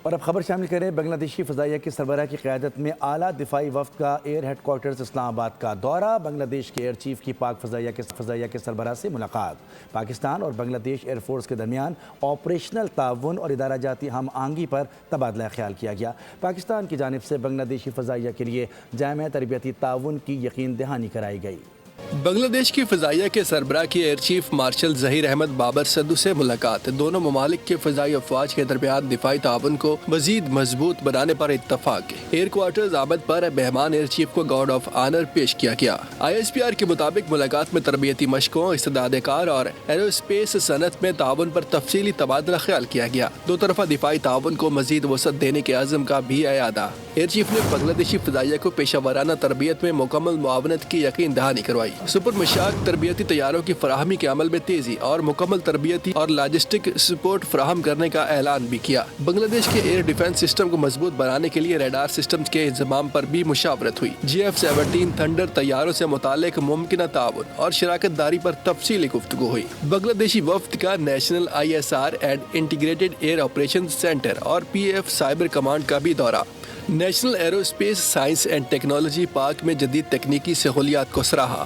اور اب خبر شامل کریں بنگلہ دیشی فضائیہ کی سربراہ کی قیادت میں اعلیٰ دفاعی وفد کا ایئر ہیڈ کوارٹرز اسلام آباد کا دورہ، بنگلہ دیش کے ایئر چیف کی پاک فضائیہ کے سربراہ سے ملاقات، پاکستان اور بنگلہ دیش ایئر فورس کے درمیان آپریشنل تعاون اور ادارہ جاتی ہم آہنگی پر تبادلہ خیال کیا گیا۔ پاکستان کی جانب سے بنگلہ دیشی فضائیہ کے لیے جامع تربیتی تعاون کی یقین دہانی کرائی گئی۔ بنگلہ دیش کی فضائیہ کے سربراہ کی air chief marshal Zaheer Ahmed Babar Sidhu سے ملاقات، دونوں ممالک کے فضائی افواج کے درمیان دفاعی تعاون کو مزید مضبوط بنانے پر اتفاق۔ ایئر کوارٹرز آمد پر مہمان ایئر چیف کو گارڈ آف آنر پیش کیا گیا۔ ISPR کے مطابق ملاقات میں تربیتی مشقوں، استعداد کار اور ایرو اسپیس صنعت میں تعاون پر تفصیلی تبادلہ خیال کیا گیا۔ دو طرفہ دفاعی تعاون کو مزید وسعت دینے کے عزم کا بھی اعادہ۔ ایئر چیف نے بنگلہ دیشی فضائیہ کو پیشہ ورانہ تربیت میں مکمل معاونت کی یقین دہانی کروائی۔ سپر مشاق تربیتی طیاروں کی فراہمی کے عمل میں تیزی اور مکمل تربیتی اور لاجسٹک سپورٹ فراہم کرنے کا اعلان بھی کیا۔ بنگلہ دیش کے ایئر ڈیفنس سسٹم کو مضبوط بنانے کے لیے ریڈار سسٹم کے انضمام پر بھی مشاورت ہوئی۔ GF-17 تھنڈر طیاروں سے متعلق ممکنہ تعاون اور شراکت داری پر تفصیلی گفتگو ہوئی۔ بنگلہ دیشی وفد کا national ISR and integrated air operations centre اور PF سائبر کمانڈ کا بھی دورہ۔ National aerospace science and technology park میں جدید تکنیکی سہولیات کو سراہا۔